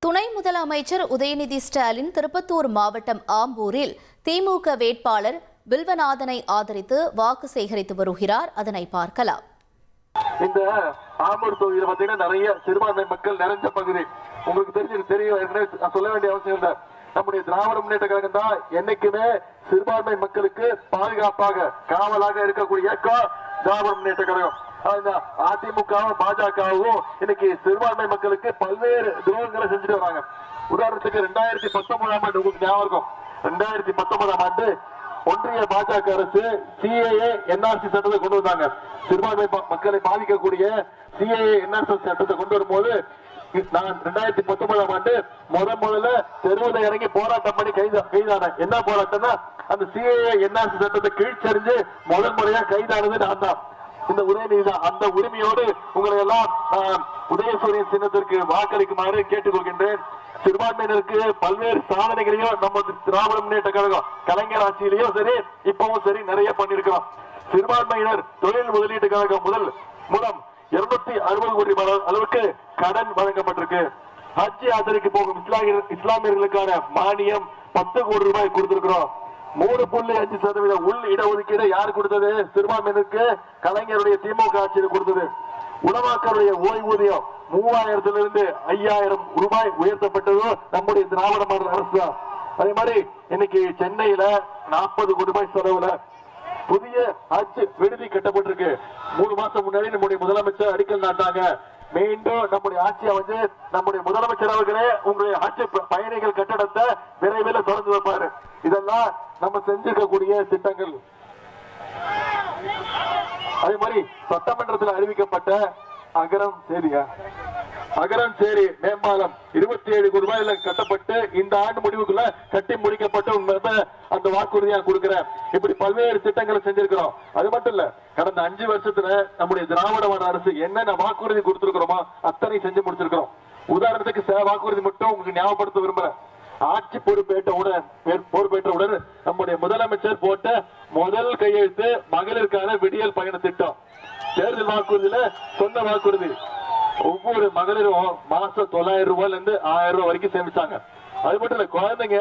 துணை முதலமைச்சர் உதயநிதி ஸ்டாலின் திருப்பத்தூர் மாவட்டம் ஆம்பூரில் திமுக வேட்பாளர் வில்வநாதனை ஆதரித்து வாக்கு சேகரித்து வருகிறார். அதனை பார்க்கலாம். இந்த ஆம்பூர் தொகுதியில் பார்த்தீங்கன்னா நிறைய சிறுபான்மை மக்கள் நிறைஞ்ச பகுதி. உங்களுக்கு தெரியும், சொல்ல வேண்டிய அவசியம் இல்லை. நம்முடைய திராவிட முன்னேற்ற கழகம் தான் என்னைக்குமே சிறுபான்மை மக்களுக்கு பாதுகாப்பாக காவலாக இருக்கக்கூடிய இயக்கம் திராவிட முன்னேற்ற கழகம். அதிமுகவும் பாஜகவும் இன்னைக்கு சிறுபான்மை மக்களுக்கு பல்வேறு துரோகங்களை செஞ்சுட்டு வராங்க. உதாரணத்துக்கு 2019 ஆண்டு உங்களுக்கு ஞாபகம் இருக்கும். 2019 ஆண்டு ஒன்றிய பாஜக அரசு சிஏஏ என்ஆர்சி சட்டத்தை கொண்டு வந்தாங்க. சிறுபான்மை மக்களை பாதிக்கக்கூடிய சிஏஏ என்ஆர்சி சட்டத்தை கொண்டு வரும்போது நான் 2019 ஆண்டு முதல்ல தெருவில் இறங்கி போராட்டம் பண்ணி கைதான. என்ன போராட்டம்னா, அந்த சிஏஏ என்ஆர்சி சட்டத்தை கீழ்ச்சறிஞ்சு முதல் முறையா கைதானது நான் தான். இந்த உதயநிதி தான். அந்த உரிமையோடு உங்களை எல்லாம் உதயசூரியன் சின்னத்திற்கு வாக்களிக்குமாறு கேட்டுக்கொள்கின்றேன். சிறுபான்மையினருக்கு பல்வேறு சாதனைகளையும் நம்ம திராவிட முன்னேற்ற கழகம் கலைஞர் ஆட்சியிலையும் சரி இப்பவும் சரி நிறைய பண்ணிருக்கிறோம். சிறுபான்மையினர் தொழில் முதலீட்டு கழகம் மூலம் 260 கோடி அளவுக்கு கடன் வழங்கப்பட்டிருக்கு. ஹஜ் யாத்திரைக்கு போகும் இஸ்லாமியர்களுக்கான மானியம் 10 கோடி ரூபாய் கொடுத்திருக்கிறோம். 3.5% உள் இடஒதுக்கீடு யார் கொடுத்தது? சிறுபான்மையினருக்கு கலைஞருடைய திமுக ஆட்சியில் கொடுத்தது. உணவாக்கருடைய ஓய்வூதியம் 3000 5000 ரூபாய் உயர்த்தப்பட்டது நம்முடைய திராவிட மாடல் அரசு தான். அதே மாதிரி இன்னைக்கு சென்னையில 40 கோடி ரூபாய் செலவுல புதிய ஹஜ் விடுதி கட்டப்பட்டிருக்கு. 3 மாசம் முன்னாடி நம்முடைய முதலமைச்சர் அடிக்கல் நாட்டாங்க. மீண்டும் நம்முடைய ஆட்சி வந்து நம்முடைய முதலமைச்சர் அவர்களே உங்களுடைய ஹஜ் பயணிகள் கட்டடத்தை விரைவில் திறந்து வைப்பாரு. இதெல்லாம் நம்ம செஞ்சிருக்கக்கூடிய திட்டங்கள். அதே மாதிரி சட்டமன்றத்தில் அறிவிக்கப்பட்ட அகரம் சேரி மேம்பாலம் 27 கோடி ரூபாயில கட்டப்பட்டு இந்த ஆண்டு முடிவுக்குள்ள கட்டி முடிக்கப்பட்டு அந்த வாக்குறுதியா கொடுக்கிறேன். இப்படி பல்வேறு திட்டங்களை செஞ்சிருக்கிறோம். அது மட்டும் இல்ல, கடந்த 5 வருஷத்துல நம்முடைய திராவிட மாடல் அரசு என்னென்ன வாக்குறுதி கொடுத்திருக்கிறோமோ அத்தனை செஞ்சு முடிச்சிருக்கிறோம். உதாரணத்துக்கு வாக்குறுதி மட்டும் உங்களுக்கு ஞாபகப்படுத்த விரும்புறேன். ஆட்சி பொறுப்பேற்றவுடன் நம்முடைய முதலமைச்சர் போட்ட முதல் கையெழுத்து மகளிருக்கான விடியல் பயண திட்டம். தேர்தல் வாக்குறுதியில சொன்ன வாக்குறுதி ஒவ்வொரு மகளிரும் மாசம் 900 ரூபாயில இருந்து 1000 ரூபாய் வரைக்கும் சேமிச்சாங்க. அது மட்டும் இல்ல, குழந்தைங்க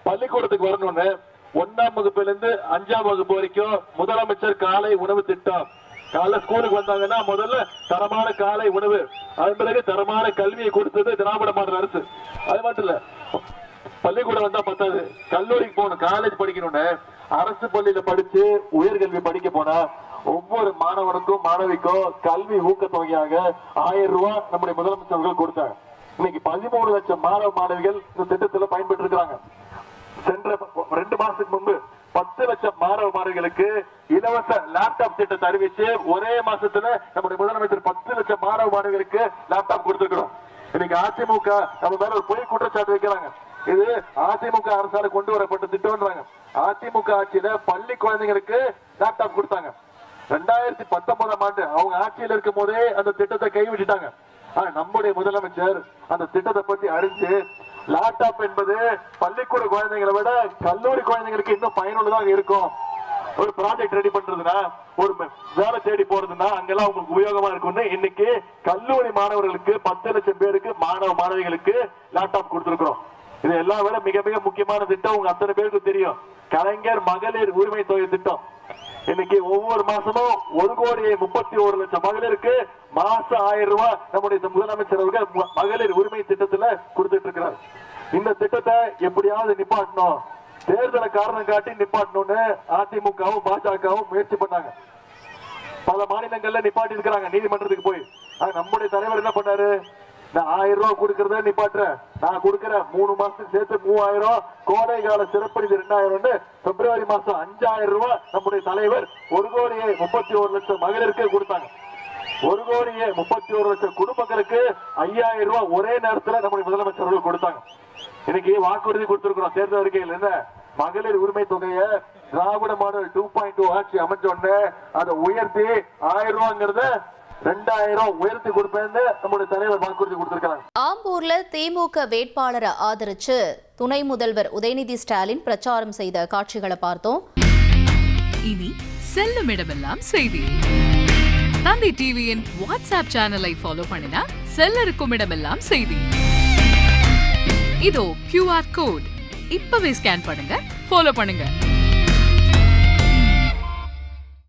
பள்ளிக்கூடத்துக்கு வரணும்னு 1ஆம் வகுப்புல இருந்து 5ஆம் வகுப்பு வரைக்கும் முதலமைச்சர் காலை உணவு திட்டம். காலை ஸ்கூலுக்கு வந்தாங்கன்னா முதல்ல தரமான காலை உணவு, அதன் பிறகு தரமான கல்வியை கொடுத்தது திராவிட மாடல் அரசு. அது மட்டும் இல்ல, பள்ளிக்கூடம் வந்தா பத்தாது, கல்லூரிக்கு போகணும், காலேஜ் படிக்கணும்னு அரசு பள்ளியில படிச்சு உயர்கல்வி படிக்க போனா ஒவ்வொரு மாணவனுக்கும் மாணவிக்கும் கல்வி ஊக்கத்தொகையாக 1000 ரூபாய் நம்முடைய முதலமைச்சர்கள் கொடுத்தாங்க. இன்னைக்கு 13 லட்சம் மாணவ மாணவிகள் இந்த திட்டத்தில் பயன்பெற்று இருக்காங்க. சென்ற 2 மாசத்துக்கு முன்பு 10 லட்சம் மாணவ மாணவிகளுக்கு இலவச லேப்டாப் திட்டத்தை அறிவிச்சு ஒரே மாசத்துல நம்முடைய முதலமைச்சர் 10 லட்சம் மாணவ மாணவிகளுக்கு லேப்டாப் கொடுத்திருக்கிறோம். இன்னைக்கு அதிமுக நம்ம மேல ஒரு பொய் குற்றச்சாட்டு வைக்கிறாங்க. இது அதிமுக அரசால கொண்டு வரப்பட்ட திட்டம்ன்றாங்க. அதிமுக ஆட்சியில பள்ளி குழந்தைங்களுக்கு லேப்டாப் கொடுத்தாங்க. 2019 ஆண்டு அவங்க ஆட்சியில் இருக்கும் போதே அந்த திட்டத்தை கைவிட்டுட்டாங்க. நம்முடைய முதலமைச்சர் அந்த திட்டத்தை பத்தி அறிஞ்சு லேப்டாப் என்பது பள்ளிக்கூட குழந்தைங்களை விட கல்லூரி குழந்தைங்களுக்கு இன்னும் பயனுள்ளதாக இருக்கும். ஒரு ப்ராஜெக்ட் ரெடி பண்றதுன்னா, ஒரு வேலை தேடி போறதுன்னா அங்கெல்லாம் உங்களுக்கு உபயோகமா இருக்கும்னு இன்னைக்கு கல்லூரி மாணவர்களுக்கு 10 லட்சம் பேருக்கு மாணவ மாணவிகளுக்கு லேப்டாப் கொடுத்திருக்கிறோம். இது எல்லாம் விட மிக மிக முக்கியமான திட்டம் உங்க அத்தனை பேருக்கு தெரியும், கலைஞர் மகளிர் உரிமை தொகை திட்டம். இன்னைக்கு ஒவ்வொரு மாசமும் 1,31,00,000 மகளிருக்கு மாசம் 1000 ரூபாய் நம்முடைய முதலமைச்சர் அவர்கள் மகளிர் உரிமை திட்டத்துல கொடுத்துட்டு இருக்கிறார். இந்த திட்டத்தை எப்படியாவது நிப்பாட்டணும், தேர்தலை காரணம் காட்டி நிப்பாட்டணும்னு அதிமுகவும் பாஜகவும் முயற்சி பண்ணாங்க. பல மாநிலங்கள்ல நிப்பாட்டி இருக்கிறாங்க நீதிமன்றத்துக்கு போய். நம்முடைய தலைவர் என்ன பண்ணாரு? நான் 1000 ரூபாய் கொடுக்கறத நிப்பாட்டுறேன், நான் கொடுக்கிற 3 மாசத்துக்கு சேர்த்து 3000, கோடை கால சிறப்பு 2000, பிப்ரவரி மாசம் 5000 ரூபாய் நம்முடைய தலைவர் 1,31,00,000 மகளிருக்கு கொடுத்தாங்க. 1,31,00,000 குடும்பங்களுக்கு 5000 ரூபாய் ஒரே நேரத்தில் நம்முடைய முதலமைச்சர்கள் கொடுத்தாங்க. இன்னைக்கு வாக்குறுதி கொடுத்திருக்கிறோம் தேர்தல் அறிக்கையில். என்ன? மகளிர் உரிமை தொகையை திராவிட மாடல் 2.2 ஆட்சி அமைச்சோன்னு அதை உயர்த்தி 1000 ரூபாங்கிறத 2000 உயர்த்தி கொடுப்பேன்னு நம்முடைய தலைவர் வாக்குறுதி கொடுத்திருக்காங்க. ஆம்பூர்ல திமுக வேட்பாளரை ஆதரிச்சு துணை முதல்வர் உதயநிதி ஸ்டாலின் பிரச்சாரம் செய்த காட்சிகளை பார்த்தோம். இனி செல்லும் இடமெல்லாம் செய்தி. தந்தி டிவியின் வாட்ஸ்அப் சேனலை ஃபாலோ பண்ணினா செல்ல இருக்கும் இடமெல்லாம் செய்தி. இதோ QR கோட் இப்பவே ஸ்கேன் பண்ணுங்க, ஃபாலோ பண்ணுங்க.